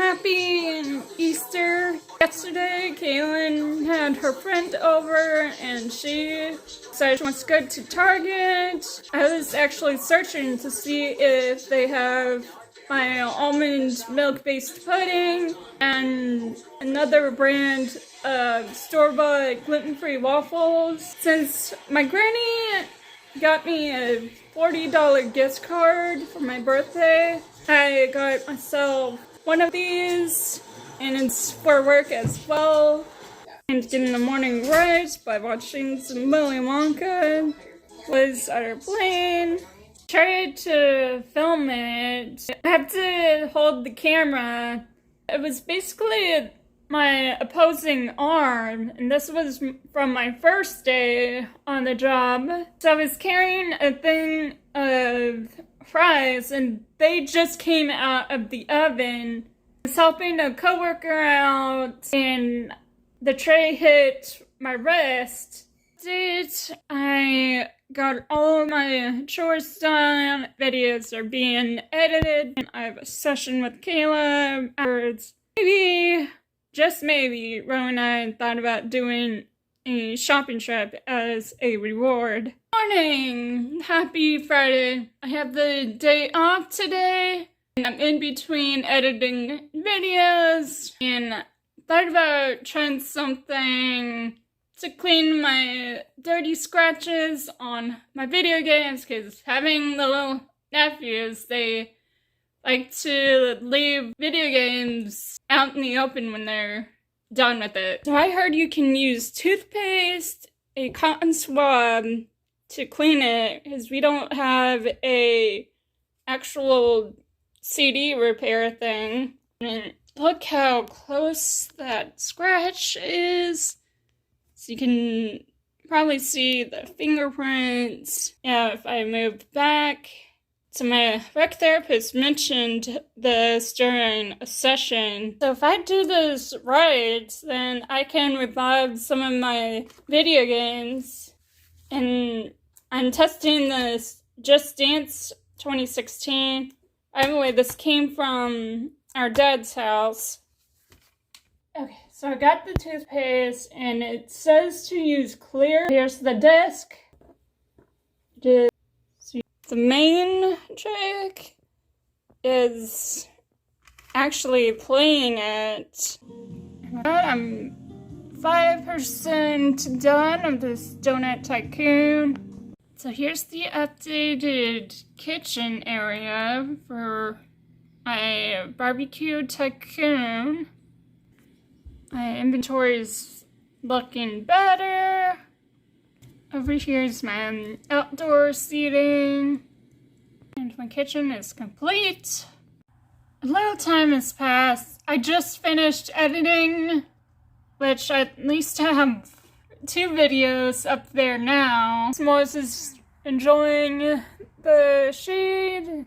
happy Easter. Yesterday, Kaylin had her friend over and she decided she wants to go to Target. I was actually searching to see if they have my almond milk-based pudding and another brand of store-bought gluten-free waffles. Since my granny got me a $40 gift card for my birthday, I got myself one of these, and it's for work as well. And getting the morning rush by watching some Willy Wonka was our plan. Tried to film it. I had to hold the camera. It was basically my opposing arm, and this was from my first day on the job. So I was carrying a thing of fries, and they just came out of the oven. I was helping a coworker out, and the tray hit my wrist. I got all of my chores done. Videos are being edited, and I have a session with Kayla afterwards. Maybe, just maybe, Ro and I thought about doing a shopping trip as a reward. Morning! Happy Friday. I have the day off today, and I'm in between editing videos, and thought about trying something to clean my dirty scratches on my video games, because having little nephews, they like to leave video games out in the open when they're done with it. So I heard you can use toothpaste, a cotton swab to clean it, because we don't have a actual CD repair thing. And look how close that scratch is. So you can probably see the fingerprints. Yeah, if I moved back. So my rec therapist mentioned this during a session. So if I do this right, then I can revive some of my video games. And I'm testing this Just Dance 2016. By the way, this came from our dad's house. Okay, so I got the toothpaste, and it says to use clear. Here's the disc. The main trick is actually playing it. I'm 5% done of this Donut Tycoon. So here's the updated kitchen area for my barbecue tycoon. My inventory is looking better. Over here is my outdoor seating. And my kitchen is complete. A little time has passed. I just finished editing, which I at least have 2 videos up there now. S'mores is enjoying the shade.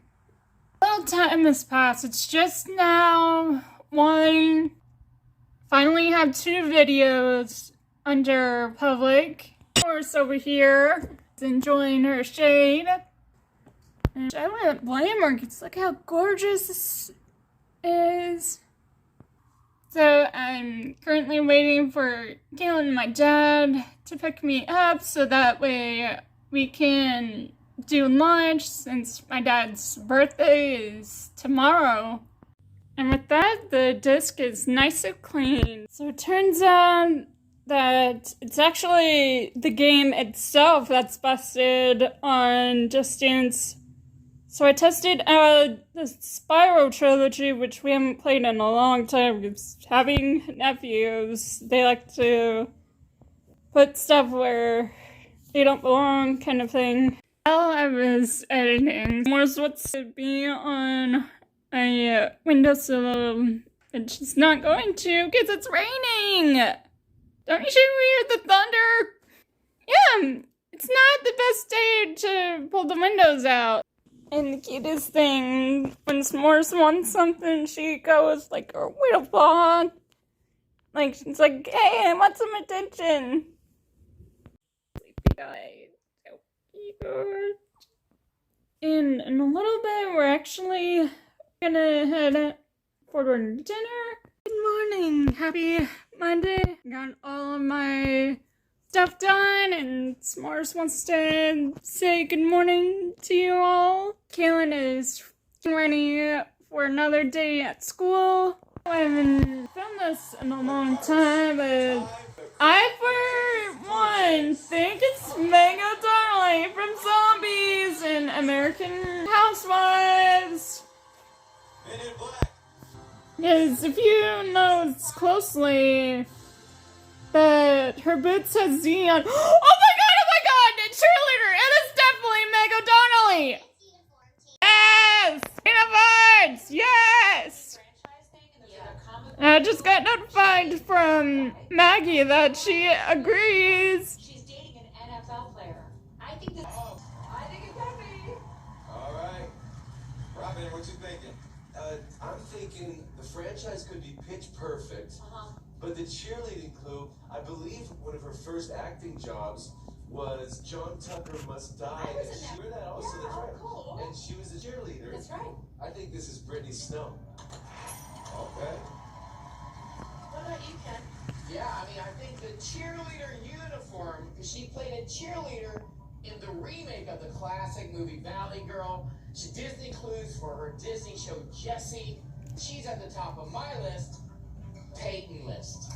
A little time has passed. It's just now 1. Finally have 2 videos under public. Horse over here is enjoying her shade. And I wouldn't blame her, because look how gorgeous this is. So I'm currently waiting for Kaylin and my dad to pick me up, so that way we can do lunch, since my dad's birthday is tomorrow. And with that, the disc is nice and clean. So it turns out that it's actually the game itself that's busted on Just Dance. So I tested out the Spyro trilogy, which we haven't played in a long time, because having nephews, they like to put stuff where they don't belong, kind of thing. While I was editing, S'mores wants to be on a windowsill, which is not going to, because it's raining! Don't you hear the thunder? Yeah, it's not the best day to pull the windows out. And the cutest thing, when S'mores wants something, she goes like a little paw. Like, she's like, hey, I want some attention. Sleepy guy. So cute. And in a little bit, we're actually gonna head for dinner. Good morning. Happy Monday. Got all of my stuff done, and S'mores wants to say good morning to you all. Kaylin is ready for another day at school. I haven't filmed this in a long time, but I, for one, think it's Mega Darling from Zombies and American Housewives. Because if you notice closely, that her boots has Z on. Oh my god! The cheerleader! It is definitely Meg O'Donnelly! Yes! Universe! Yes! I just got notified from Maggie that she agrees. She's dating an NFL player. I think it could be. Alright. Robin, what you thinking? I'm thinking the franchise could be pitch perfect. But the cheerleading clue, I believe one of her first acting jobs was John Tucker Must Die. And she read that also, that's right. Cool. And she was a cheerleader. That's right. I think this is Brittany Snow. Okay. What about you, Ken? Yeah, I mean, I think the cheerleader uniform, because she played a cheerleader in the remake of the classic movie Valley Girl. She Disney clues for her Disney show Jessie. She's at the top of my list. Peyton list.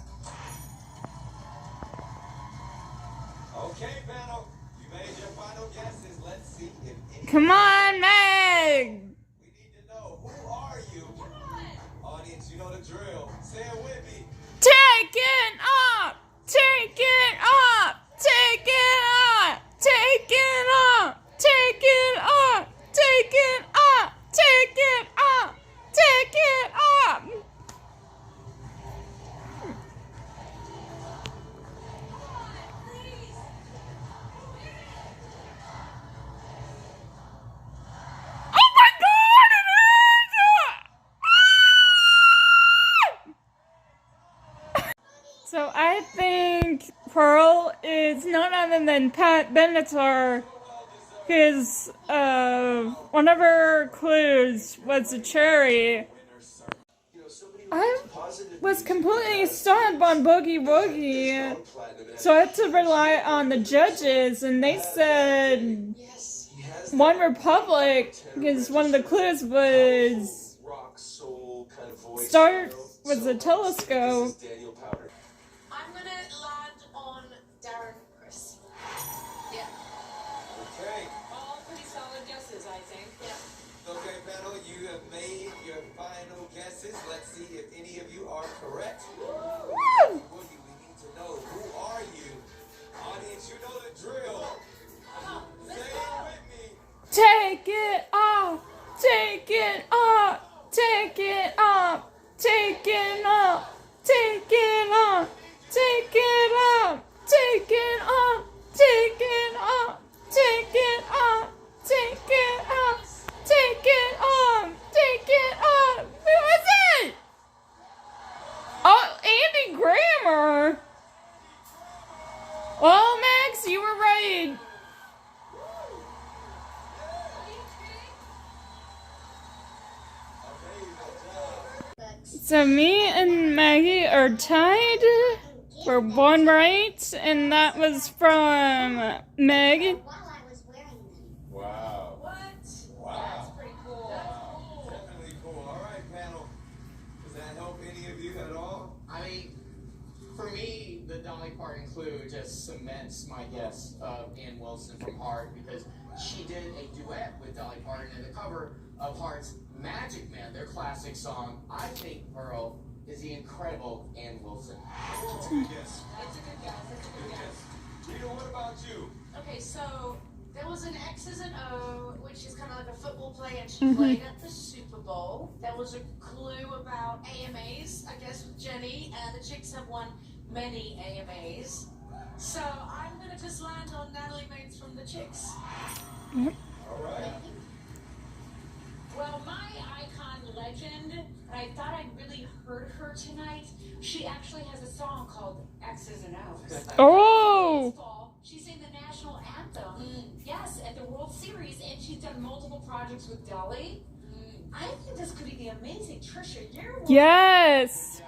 Okay, panel. You made your final guesses. Let's see if any. Come on, Meg! We need to know, who are you? Come on. Audience, you know the drill. Say it with me. Take it up! Take it up! Take it up! Take it up! Take it up! Take it up! Take it up! Take it up! Oh my god, it is! So I think Pearl is none other than Pat Benatar, because one of her clues was a cherry. I was completely stunned on Boogie Woogie, so I had to rely on the judges, and they said One Republic, because one of the clues was start with a telescope. I'm gonna land on Darren Chris. Yeah. Okay. All pretty solid guesses, I think. Yeah. Okay, panel, you have made your final guesses. Let's see if any of you are correct. Woo! Boogie, we need to know, who are you? Audience, you know the drill. Say it with me. Take it off! Take it off! Take it off! Take it off! Take it off! Take it off! Take it off! Take it off! Take it off! Take it off! Take it off! Take it off! Who is it? Oh, Andy Grammer! Well, Max, you were right. So me and Maggie are tied for one right, and that was from Meg. Wow. What? Wow. That's pretty cool. Definitely cool. All right, panel. Does that help any of you at all? I mean, for me, the Dolly Parton clue just cements my guess of Ann Wilson from Heart, because she did a duet with Dolly Parton in the cover of Heart's Magic Man, their classic song. I think Pearl is the incredible Ann Wilson. It's a good guess. It's a good guess. It's a good Good guess. guess. Rita, what about you? Okay, so there was an X's and O, which is kind of like a football play, and she played at the Super Bowl. There was a clue about AMAs, I guess, with Jenny, and the Chicks have won many AMAs. So I'm gonna just land on Natalie Maines from the Chicks. All right. Well, my icon legend, and I thought I really heard her tonight. She actually has a song called X's and O's. Oh! Baseball, she sang the national anthem. Yes, at the World Series, and she's done multiple projects with Dolly. I think this could be the amazing Trisha Yearwood. Yes.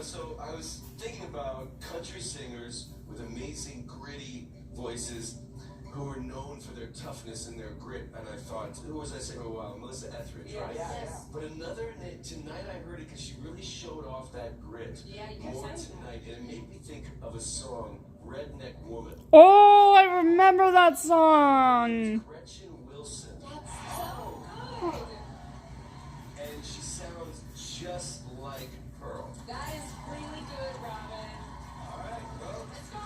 So I was thinking about country singers with amazing, gritty voices who were known for their toughness and their grit. And I thought, who was I saying for a while? Melissa Etheridge, right? Yes. But tonight I heard it because she really showed off that grit more tonight. And it made me think of a song, Redneck Woman. Oh, I remember that song. Gretchen Wilson. That's so good. And she sounds just like Pearl. That is really good, Robin. All right, well, Let's go.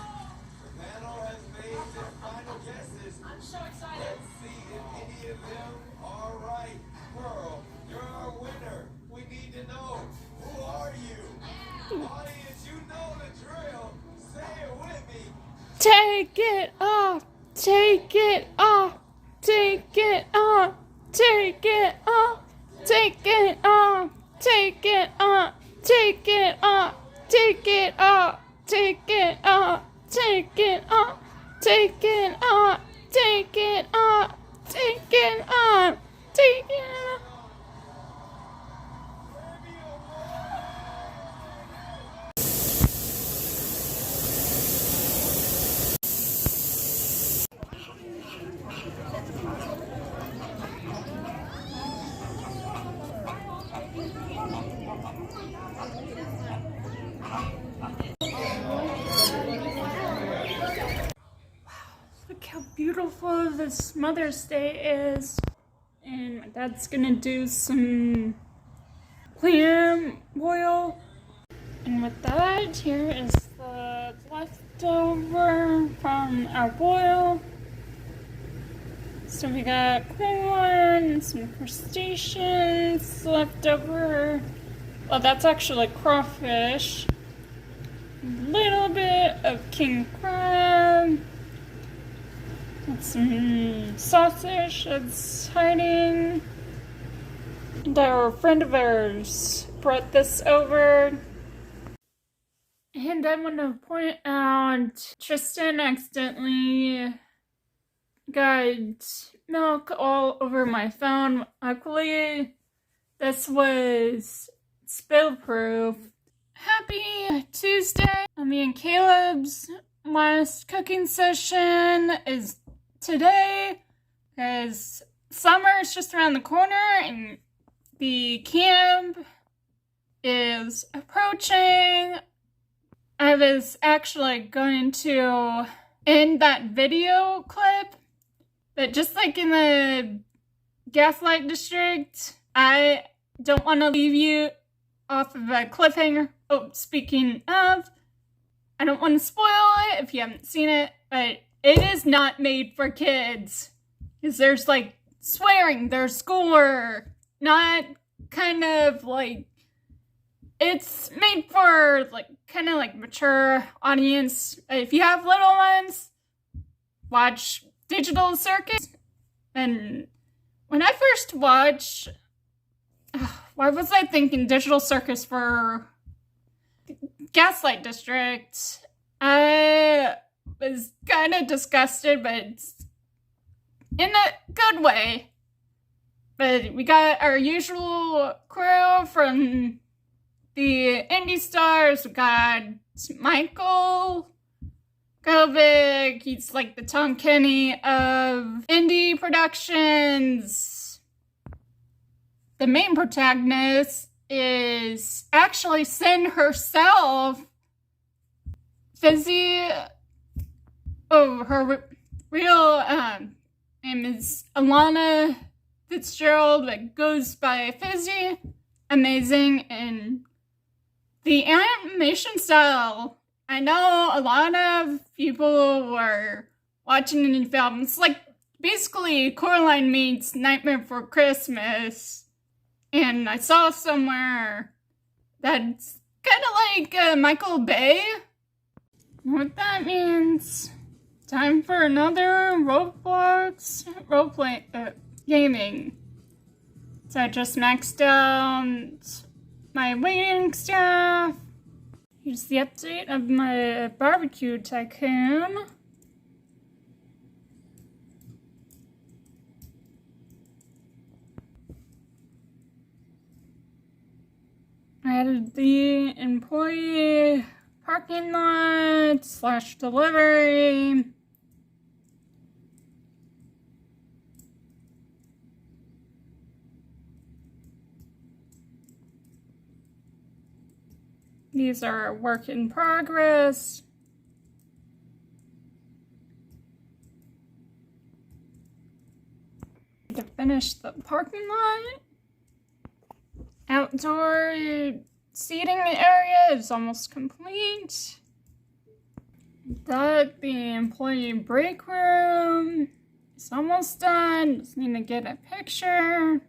the panel has made their final guesses. I'm so excited. Let's see if any of them are right. Pearl, you're our winner. We need to know, who are you? Audience, you know the drill. Say it with me. Take it off. Take it off. Take it off. Take it off. Take it off. Take it off. Take it off. Take it off. Take it off. Take it off. Take it off. Take it off. Take it off. Take it off. Look how beautiful this Mother's Day is. And my dad's gonna do some clam boil. And with that, here is the leftover from our boil. So we got corn, some crustaceans left over. Well, that's actually crawfish. A little bit of king crab. And some sausage that's hiding. And our friend of ours brought this over. And I want to point out, Tristan accidentally got milk all over my phone. Luckily, this was spill-proof. Happy Tuesday! Me and Caleb's last cooking session is today, because summer is just around the corner and the camp is approaching. I was actually going to end that video clip, but just like in the Gaslight District, I don't want to leave you off of a cliffhanger. Oh, speaking of, I don't want to spoil it if you haven't seen it, but it is not made for kids. Because there's like swearing, there's gore, not kind of like, it's made for like kind of like mature audience. If you have little ones, watch Digital Circus. And when I first watched, why was I thinking Digital Circus for Gaslight District? I was kind of disgusted, but in a good way. But we got our usual crew from the Indy stars. We got Michael Kovic. He's like the Tom Kenny of Indy Productions. The main protagonist is actually Sin herself. Fizzy. Oh, her real name is Alana Fitzgerald, but goes by Fizzy. Amazing. And the animation style, I know a lot of people were watching the new film. It's like basically Coraline meets Nightmare Before Christmas. And I saw somewhere that's kind of like Michael Bay. What that means, time for another Roblox roleplay gaming. So I just maxed out my waiting staff. Here's the update of my barbecue tycoon. added the employee parking lot / delivery. These are work in progress. To finish the parking lot. Outdoor seating area is almost complete. The employee break room is almost done. Just need to get a picture.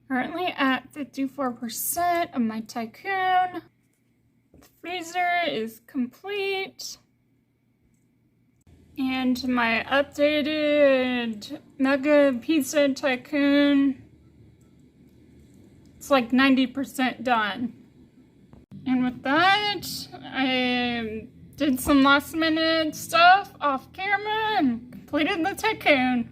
Currently at 54% of my Tycoon. The freezer is complete. And my updated Mega Pizza Tycoon, it's like 90% done. And with that, I did some last minute stuff off camera and completed the Tycoon.